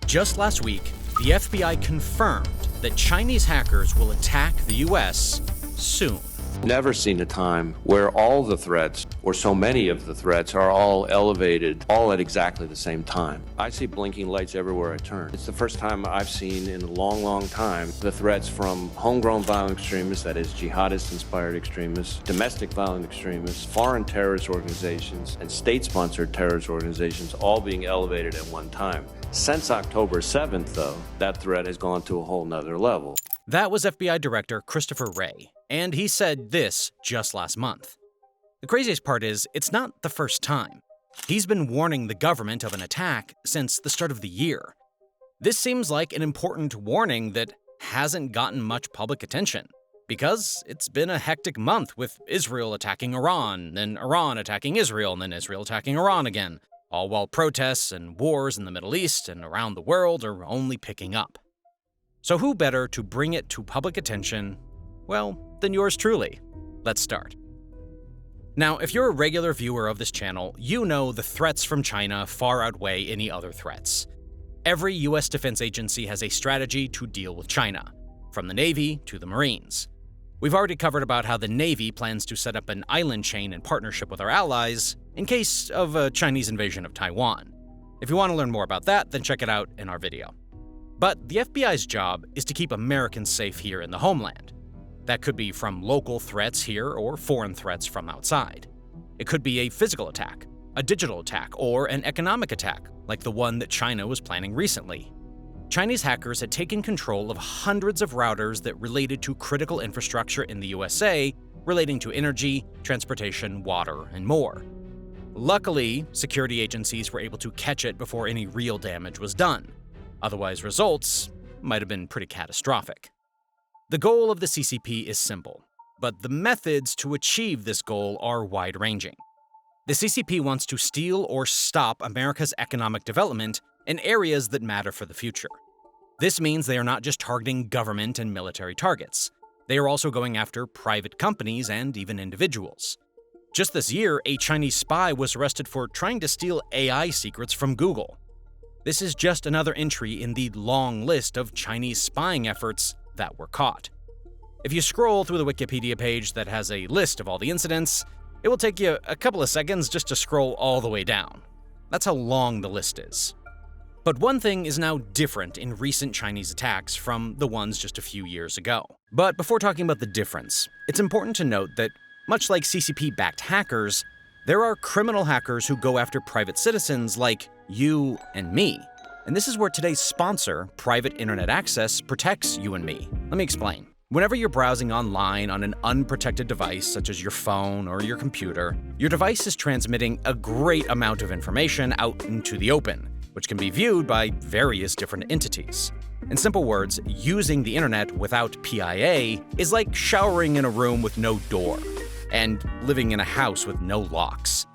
Just last week, the FBI confirmed that Chinese hackers will attack the US soon. Never seen a time where all the threats, or so many of the threats, are all elevated, all at exactly the same time. I see blinking lights everywhere I turn. It's the first time I've seen in a long, long time the threats from homegrown violent extremists, that is, jihadist-inspired extremists, domestic violent extremists, foreign terrorist organizations, and state-sponsored terrorist organizations all being elevated at one time. Since October 7th, though, that threat has gone to a whole nother level. That was FBI Director Christopher Wray, and he said this just last month. The craziest part is, it's not the first time. He's been warning the government of an attack since the start of the year. This seems like an important warning that hasn't gotten much public attention, because it's been a hectic month with Israel attacking Iran, then Iran attacking Israel, and then Israel attacking Iran again, all while protests and wars in the Middle East and around the world are only picking up. So who better to bring it to public attention, well, than yours truly? Let's start. Now, if you're a regular viewer of this channel, you know the threats from China far outweigh any other threats. Every US defense agency has a strategy to deal with China, from the Navy to the Marines. We've already covered about how the Navy plans to set up an island chain in partnership with our allies in case of a Chinese invasion of Taiwan. If you want to learn more about that, then check it out in our video. But the FBI's job is to keep Americans safe here in the homeland. That could be from local threats here or foreign threats from outside. It could be a physical attack, a digital attack, or an economic attack, like the one that China was planning recently. Chinese hackers had taken control of hundreds of routers that related to critical infrastructure in the USA, relating to energy, transportation, water, and more. Luckily, security agencies were able to catch it before any real damage was done. Otherwise, results might have been pretty catastrophic. The goal of the CCP is simple, but the methods to achieve this goal are wide-ranging. The CCP wants to steal or stop America's economic development in areas that matter for the future. This means they are not just targeting government and military targets. They are also going after private companies and even individuals. Just this year, a Chinese spy was arrested for trying to steal AI secrets from Google. This is just another entry in the long list of Chinese spying efforts that were caught. If you scroll through the Wikipedia page that has a list of all the incidents, it will take you a couple of seconds just to scroll all the way down. That's how long the list is. But one thing is now different in recent Chinese attacks from the ones just a few years ago. But before talking about the difference, it's important to note that, much like CCP-backed hackers, there are criminal hackers who go after private citizens like you and me. And this is where today's sponsor, Private Internet Access, protects you and me. Let me explain. Whenever you're browsing online on an unprotected device, such as your phone or your computer, your device is transmitting a great amount of information out into the open, which can be viewed by various different entities. In simple words, using the internet without PIA is like showering in a room with no door, and living in a house with no locks.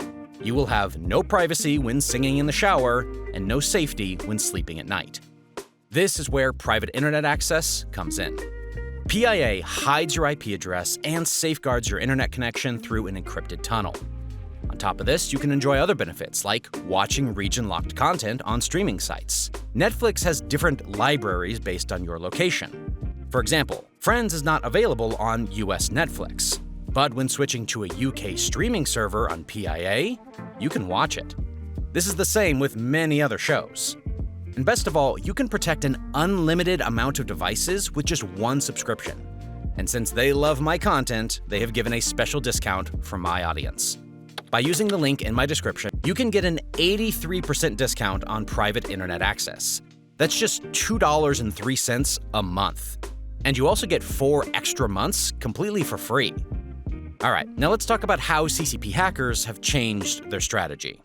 You will have no privacy when singing in the shower, and no safety when sleeping at night. This is where private internet access comes in. PIA hides your IP address and safeguards your internet connection through an encrypted tunnel. On top of this, you can enjoy other benefits like watching region-locked content on streaming sites. Netflix has different libraries based on your location. For example, Friends is not available on US Netflix, but when switching to a UK streaming server on PIA, you can watch it. This is the same with many other shows. And best of all, you can protect an unlimited amount of devices with just one subscription. And since they love my content, they have given a special discount for my audience. By using the link in my description, you can get an 83% discount on private internet access. That's just $2.03 a month. And you also get 4 extra months completely for free. All right, now let's talk about how CCP hackers have changed their strategy.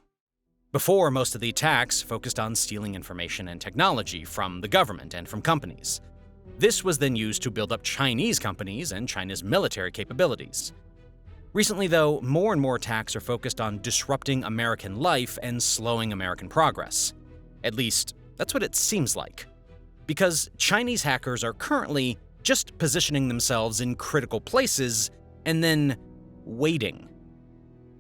Before, most of the attacks focused on stealing information and technology from the government and from companies. This was then used to build up Chinese companies and China's military capabilities. Recently, though, more and more attacks are focused on disrupting American life and slowing American progress. At least, that's what it seems like. Because Chinese hackers are currently just positioning themselves in critical places and then waiting.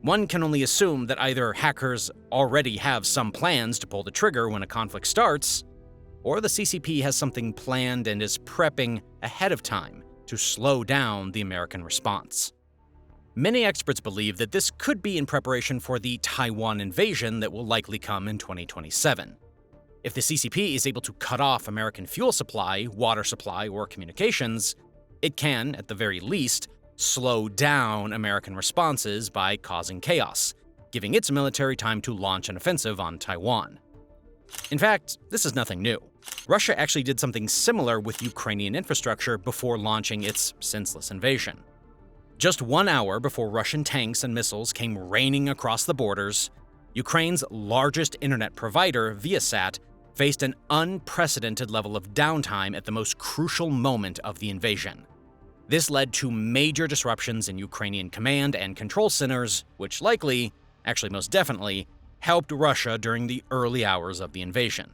One can only assume that either hackers already have some plans to pull the trigger when a conflict starts, or the CCP has something planned and is prepping ahead of time to slow down the American response. Many experts believe that this could be in preparation for the Taiwan invasion that will likely come in 2027. If the CCP is able to cut off American fuel supply, water supply, or communications, it can, at the very least, slow down American responses by causing chaos, giving its military time to launch an offensive on Taiwan. In fact, this is nothing new. Russia actually did something similar with Ukrainian infrastructure before launching its senseless invasion. Just 1 hour before Russian tanks and missiles came raining across the borders, Ukraine's largest internet provider, Viasat, faced an unprecedented level of downtime at the most crucial moment of the invasion. This led to major disruptions in Ukrainian command and control centers, which likely, actually most definitely, helped Russia during the early hours of the invasion.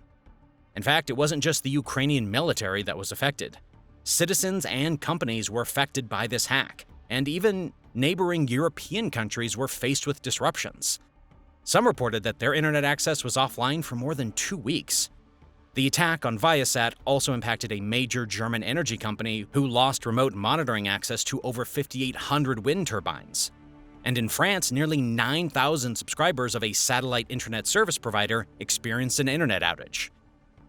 In fact, it wasn't just the Ukrainian military that was affected. Citizens and companies were affected by this hack, and even neighboring European countries were faced with disruptions. Some reported that their internet access was offline for more than 2 weeks. The attack on Viasat also impacted a major German energy company who lost remote monitoring access to over 5,800 wind turbines. And in France, nearly 9,000 subscribers of a satellite internet service provider experienced an internet outage.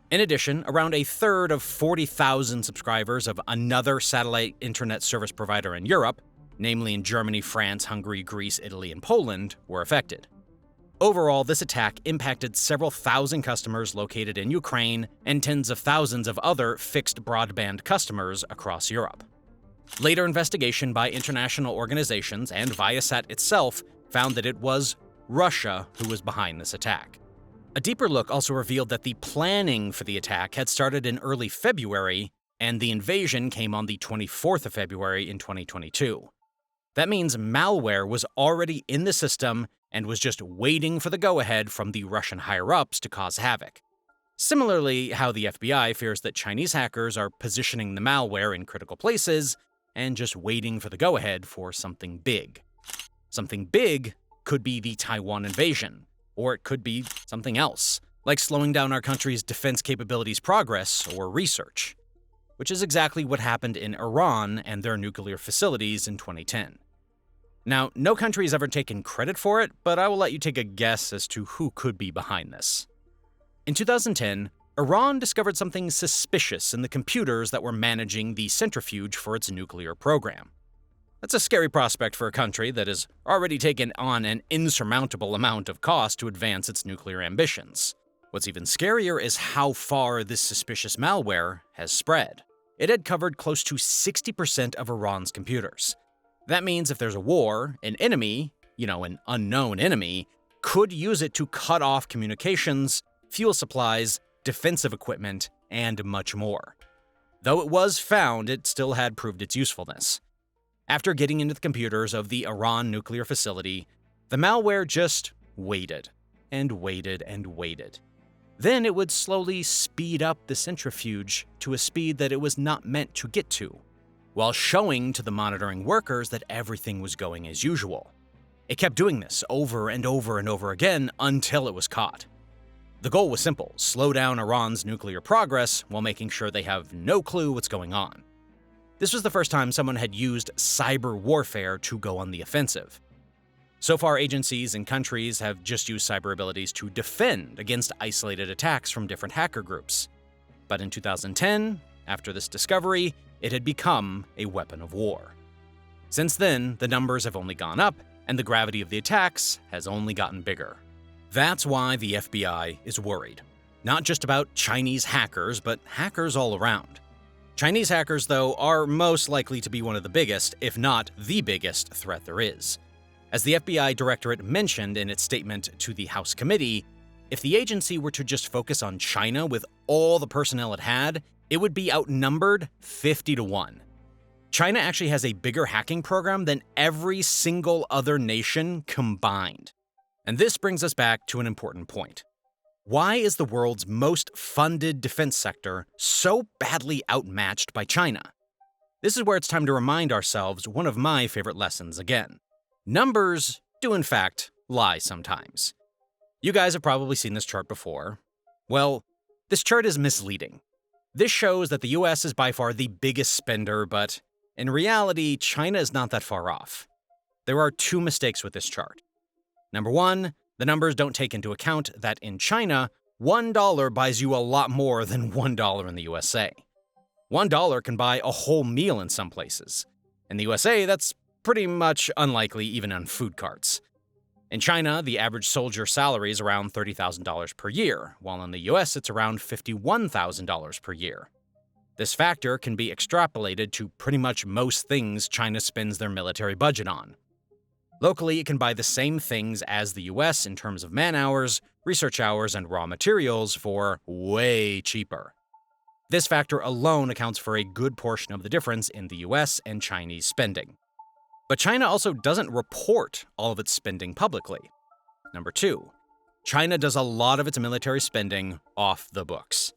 In addition, around a third of 40,000 subscribers of another satellite internet service provider in Europe, namely in Germany, France, Hungary, Greece, Italy, and Poland, were affected. Overall, this attack impacted several thousand customers located in Ukraine and tens of thousands of other fixed broadband customers across Europe. Later investigation by international organizations and Viasat itself found that it was Russia who was behind this attack. A deeper look also revealed that the planning for the attack had started in early February, and the invasion came on the 24th of February in 2022. That means malware was already in the system and was just waiting for the go-ahead from the Russian higher-ups to cause havoc. Similarly, how the FBI fears that Chinese hackers are positioning the malware in critical places and just waiting for the go-ahead for something big. Something big could be the Taiwan invasion, or it could be something else, like slowing down our country's defense capabilities progress or research, which is exactly what happened in Iran and their nuclear facilities in 2010. Now, no country has ever taken credit for it, but I will let you take a guess as to who could be behind this. In 2010, Iran discovered something suspicious in the computers that were managing the centrifuge for its nuclear program. That's a scary prospect for a country that has already taken on an insurmountable amount of cost to advance its nuclear ambitions. What's even scarier is how far this suspicious malware has spread. It had covered close to 60% of Iran's computers. That means if there's a war, an enemy, an unknown enemy, could use it to cut off communications, fuel supplies, defensive equipment, and much more. Though it was found, it still had proved its usefulness. After getting into the computers of the Iran nuclear facility, the malware just waited and waited and waited. Then it would slowly speed up the centrifuge to a speed that it was not meant to get to, while showing to the monitoring workers that everything was going as usual. It kept doing this over and over and over again until it was caught. The goal was simple: slow down Iran's nuclear progress while making sure they have no clue what's going on. This was the first time someone had used cyber warfare to go on the offensive. So far, agencies and countries have just used cyber abilities to defend against isolated attacks from different hacker groups. But in 2010, after this discovery, it had become a weapon of war. Since then, the numbers have only gone up, and the gravity of the attacks has only gotten bigger. That's why the FBI is worried. Not just about Chinese hackers, but hackers all around. Chinese hackers, though, are most likely to be one of the biggest, if not the biggest, threat there is. As the FBI Directorate mentioned in its statement to the House Committee, if the agency were to just focus on China with all the personnel it had, it would be outnumbered 50-1. China actually has a bigger hacking program than every single other nation combined. And this brings us back to an important point. Why is the world's most funded defense sector so badly outmatched by China? This is where it's time to remind ourselves one of my favorite lessons again. Numbers do in fact lie sometimes. You guys have probably seen this chart before. Well, This chart is misleading. This shows that the US is by far the biggest spender, but in reality, China is not that far off. There are two mistakes with this chart. Number one, the numbers don't take into account that in China, $1 buys you a lot more than $1 in the USA. $1 can buy a whole meal in some places. In the USA, that's pretty much unlikely even on food carts. In China, the average soldier salary is around $30,000 per year, while in the US it's around $51,000 per year. This factor can be extrapolated to pretty much most things China spends their military budget on. Locally, it can buy the same things as the US in terms of man-hours, research hours, and raw materials for way cheaper. This factor alone accounts for a good portion of the difference in the US and Chinese spending. But China also doesn't report all of its spending publicly. Number two, China does a lot of its military spending off the books.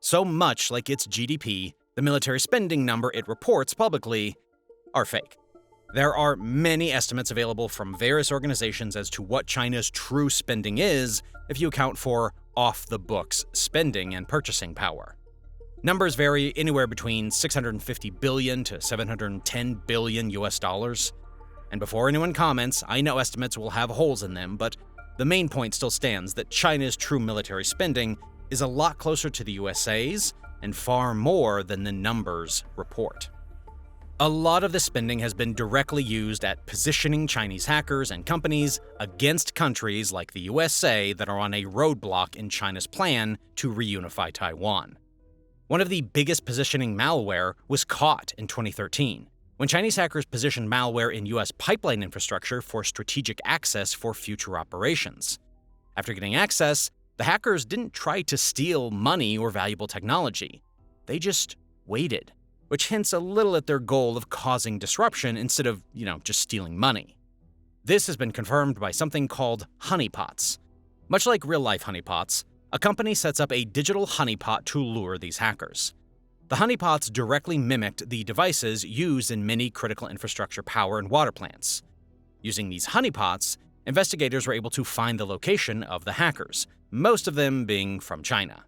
So much like its GDP, the military spending number it reports publicly are fake. There are many estimates available from various organizations as to what China's true spending is if you account for off-the-books spending and purchasing power. Numbers vary anywhere between $650 billion to $710 billion US dollars. And before anyone comments, I know estimates will have holes in them, but the main point still stands that China's true military spending is a lot closer to the USA's and far more than the numbers report. A lot of the spending has been directly used at positioning Chinese hackers and companies against countries like the USA that are on a roadblock in China's plan to reunify Taiwan. One of the biggest positioning malware was caught in 2013, when Chinese hackers positioned malware in US pipeline infrastructure for strategic access for future operations. After getting access, the hackers didn't try to steal money or valuable technology. They just waited, which hints a little at their goal of causing disruption instead of, just stealing money. This has been confirmed by something called honeypots. Much like real-life honeypots, a company sets up a digital honeypot to lure these hackers. The honeypots directly mimicked the devices used in many critical infrastructure power and water plants. Using these honeypots, investigators were able to find the location of the hackers, most of them being from China.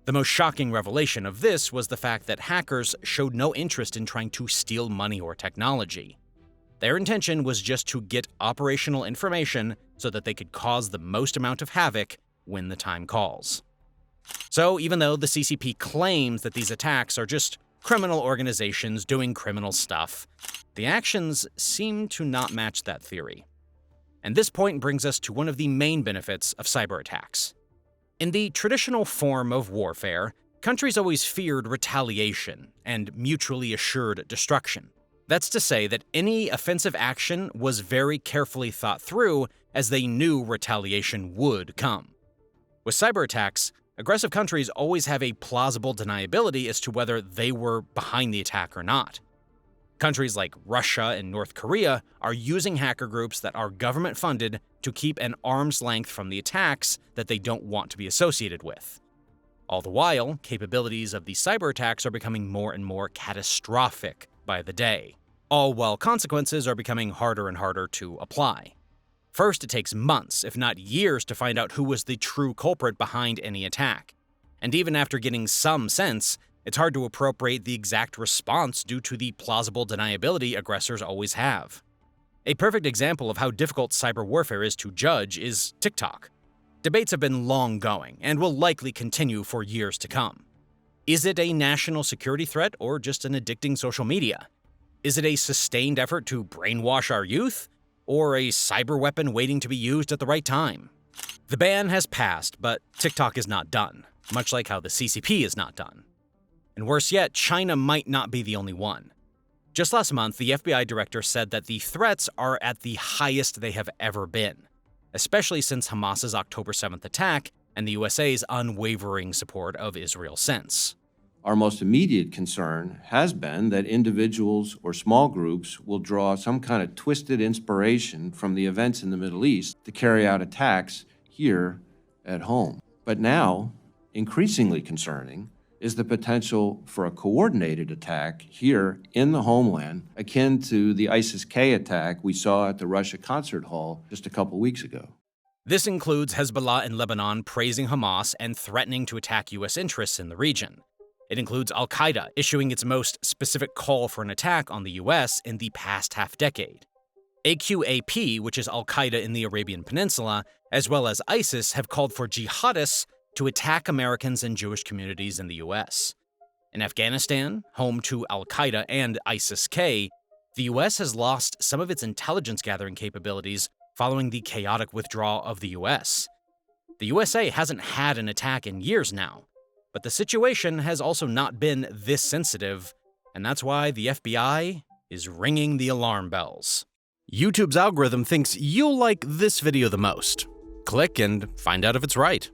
The most shocking revelation of this was the fact that hackers showed no interest in trying to steal money or technology. Their intention was just to get operational information so that they could cause the most amount of havoc when the time calls. So even though the CCP claims that these attacks are just criminal organizations doing criminal stuff, the actions seem to not match that theory. And this point brings us to one of the main benefits of cyber attacks. In the traditional form of warfare, countries always feared retaliation and mutually assured destruction. That's to say that any offensive action was very carefully thought through, as they knew retaliation would come. With cyber attacks, aggressive countries always have a plausible deniability as to whether they were behind the attack or not. Countries like Russia and North Korea are using hacker groups that are government-funded to keep an arm's length from the attacks that they don't want to be associated with. All the while, capabilities of these cyber attacks are becoming more and more catastrophic by the day, all while consequences are becoming harder and harder to apply. First, it takes months, if not years, to find out who was the true culprit behind any attack. And even after getting some sense, it's hard to appropriate the exact response due to the plausible deniability aggressors always have. A perfect example of how difficult cyber warfare is to judge is TikTok. Debates have been long going and will likely continue for years to come. Is it a national security threat or just an addicting social media? Is it a sustained effort to brainwash our youth? Or a cyber weapon waiting to be used at the right time? The ban has passed, but TikTok is not done, much like how the CCP is not done. And worse yet, China might not be the only one. Just last month, the FBI director said that the threats are at the highest they have ever been, especially since Hamas's October 7th attack and the USA's unwavering support of Israel since. Our most immediate concern has been that individuals or small groups will draw some kind of twisted inspiration from the events in the Middle East to carry out attacks here at home. But now, increasingly concerning, is the potential for a coordinated attack here in the homeland, akin to the ISIS-K attack we saw at the Russia concert hall just a couple weeks ago. This includes Hezbollah in Lebanon praising Hamas and threatening to attack U.S. interests in the region. It includes al-Qaeda issuing its most specific call for an attack on the U.S. in the past half-decade. AQAP, which is al-Qaeda in the Arabian Peninsula, as well as ISIS, have called for jihadists to attack Americans and Jewish communities in the U.S. In Afghanistan, home to al-Qaeda and ISIS-K, the U.S. has lost some of its intelligence-gathering capabilities following the chaotic withdrawal of the U.S. The USA hasn't had an attack in years now, but the situation has also not been this sensitive, and that's why the FBI is ringing the alarm bells. YouTube's algorithm thinks you'll like this video the most. Click and find out if it's right.